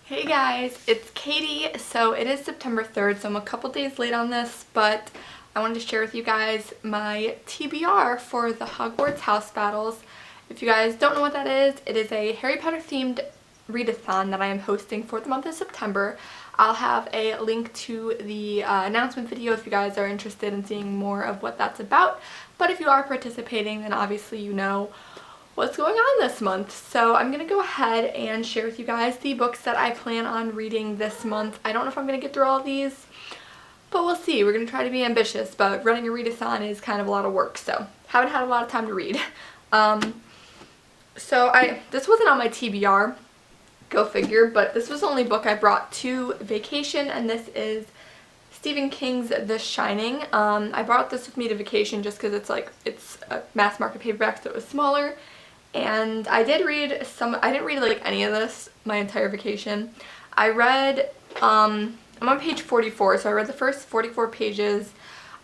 Hey guys, it's Katie. So it is September 3rd, so I'm a couple days late on this, but I wanted to share with you guys my TBR for the Hogwarts house battles. If you guys don't know what that is, it is a Harry Potter themed readathon that I am hosting for the month of September. I'll have a link to the announcement video if you guys are interested in seeing more of what that's about, but if you are participating, then obviously you know what's going on this month. So I'm going to go ahead and share with you guys the books that I plan on reading this month. I don't know if I'm going to get through all of these, but we'll see. We're going to try to be ambitious, but running a readathon is kind of a lot of work, so haven't had a lot of time to read. This wasn't on my TBR, go figure, but this was the only book I brought to vacation, and this is Stephen King's The Shining. I brought this with me to vacation just because it's a mass market paperback, so it was smaller. And I did read I didn't read like any of this my entire vacation. I read, I'm on page 44, so I read the first 44 pages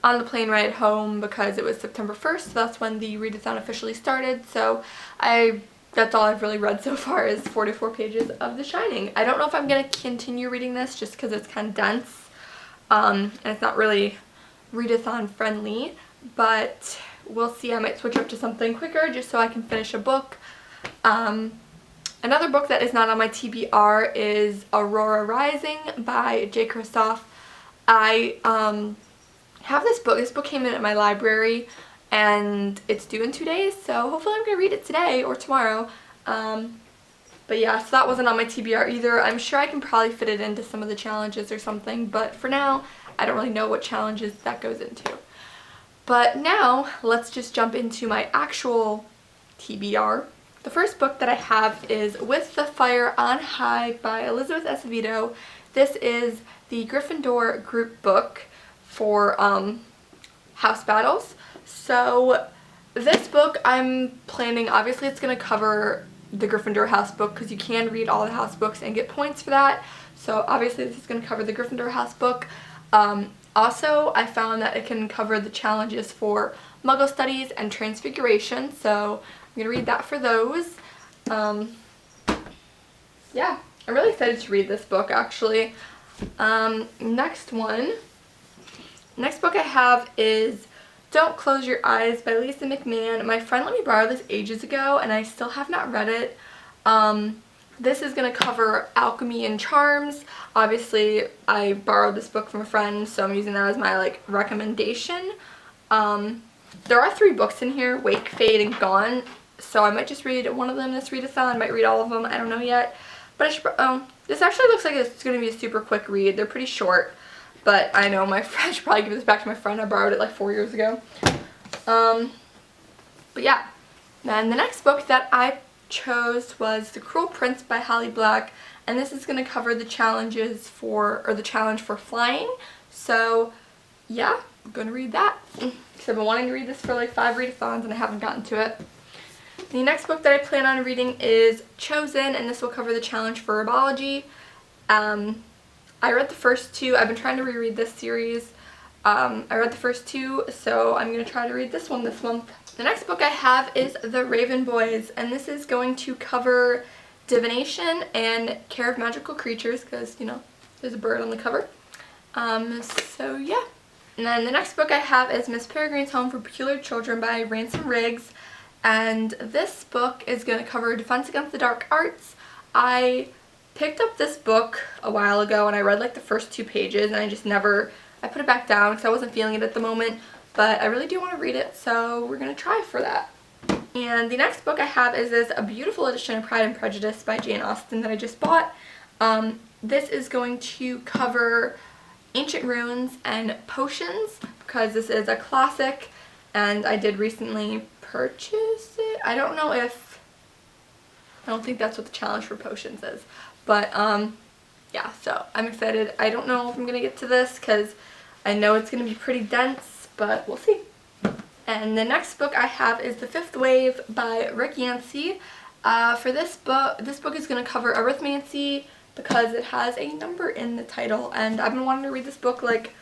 on the plane ride home because it was September 1st, so that's when the readathon officially started. So that's all I've really read so far is 44 pages of The Shining. I don't know if I'm going to continue reading this just because it's kind of dense, and it's not really readathon friendly, but we'll see. I might switch up to something quicker just so I can finish a book. Another book that is not on my TBR is Aurora Rising by J. Kristoff. I have this book. This book came in at my library and it's due in 2 days, so hopefully I'm going to read it today or tomorrow. But yeah, so that wasn't on my TBR either. I'm sure I can probably fit it into some of the challenges or something, but for now, I don't really know what challenges that goes into. But now, let's just jump into my actual TBR. The first book that I have is With the Fire on High by Elizabeth Acevedo. This is the Gryffindor group book for house battles. So this book I'm planning, obviously it's going to cover the Gryffindor house book because you can read all the house books and get points for that. So obviously this is going to cover the Gryffindor house book. Also, I found that it can cover the challenges for Muggle Studies and Transfiguration, so I'm going to read that for those. Yeah, I'm really excited to read this book, actually. Next book I have is Don't Close Your Eyes by Lisa McMann. My friend let me borrow this ages ago, and I still have not read it. This is going to cover alchemy and charms. Obviously, I borrowed this book from a friend, so I'm using that as my recommendation. There are 3 books in here, Wake, Fade, and Gone, so I might just read one of them this readathon. I might read all of them, I don't know yet. But this actually looks like it's going to be a super quick read. They're pretty short, but I know I should probably give this back to my friend. I borrowed it like 4 years ago. But yeah, then the next book that I chose was The Cruel Prince by Holly Black, and this is going to cover the challenges the challenge for flying. So yeah, I'm going to read that because I've been wanting to read this for like 5 readathons and I haven't gotten to it. The next book that I plan on reading is Chosen, and this will cover the challenge for herbology. I read the first 2. I've been trying to reread this series. I read the first 2, so I'm going to try to read this one this month. The next book I have is The Raven Boys, and this is going to cover divination and care of magical creatures because, you know, there's a bird on the cover. So yeah. And then the next book I have is Miss Peregrines Home for Peculiar Children by Ransom Riggs, and this book is going to cover Defense Against the Dark Arts. I picked up this book a while ago and I read like the first 2 pages and I put it back down because I wasn't feeling it at the moment. But I really do want to read it, so we're going to try for that. And the next book I have is a beautiful edition of Pride and Prejudice by Jane Austen that I just bought. This is going to cover ancient runes and potions because this is a classic and I did recently purchase it. I don't think that's what the challenge for potions is. But yeah, so I'm excited. I don't know if I'm going to get to this because I know it's going to be pretty dense, but we'll see. And the next book I have is The Fifth Wave by Rick Yancey. For this book is going to cover arithmancy because it has a number in the title, and I've been wanting to read this book like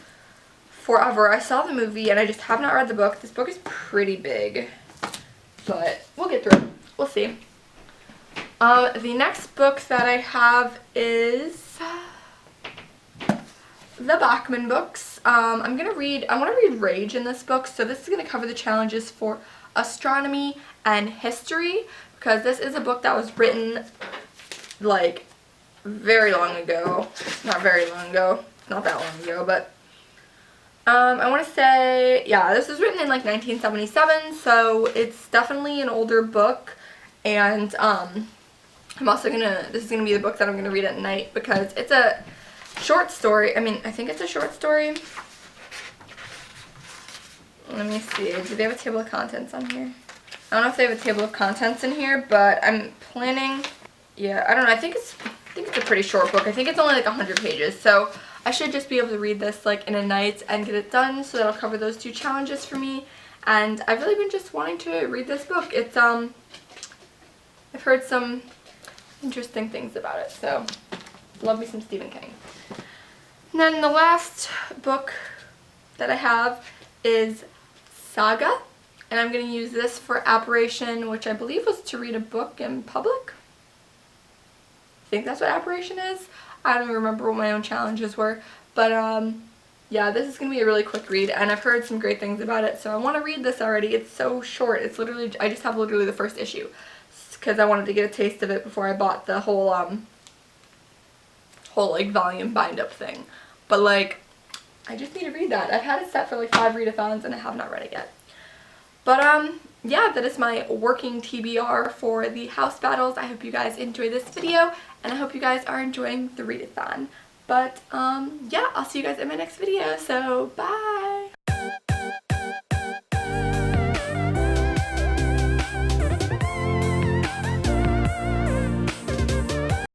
forever. I saw the movie and I just have not read the book. This book is pretty big, but we'll get through it. We'll see. The next book that I have is the Bachmann Books. I want to read Rage in this book, so this is going to cover the challenges for astronomy and history, because this is a book that was written like very long ago. Not very long ago, not that long ago, but I want to say, yeah, this was written in like 1977, so it's definitely an older book, and I'm also this is gonna be the book that I'm gonna read at night because it's a short story. I mean, I think it's a short story. Let me see. Do they have a table of contents on here? I don't know if they have a table of contents in here, but I'm planning. Yeah, I don't know. I think it's a pretty short book. I think it's only like 100 pages, so I should just be able to read this like in a night and get it done. So that'll cover those 2 challenges for me. And I've really been just wanting to read this book. It's I've heard some interesting things about it, so love me some Stephen King. And then the last book that I have is Saga, and I'm going to use this for Apparition, which I believe was to read a book in public. I think that's what Apparition is. I don't even remember what my own challenges were, but yeah, this is going to be a really quick read, and I've heard some great things about it, so I want to read this already. It's so short. It's literally, I just have literally the first issue, because I wanted to get a taste of it before I bought the whole like volume bind up thing. But like, I just need to read that. I've had it set for like 5 readathons and I have not read it yet. But yeah, that is my working TBR for the house battles. I hope you guys enjoyed this video, and I hope you guys are enjoying the readathon. But yeah, I'll see you guys in my next video, so bye!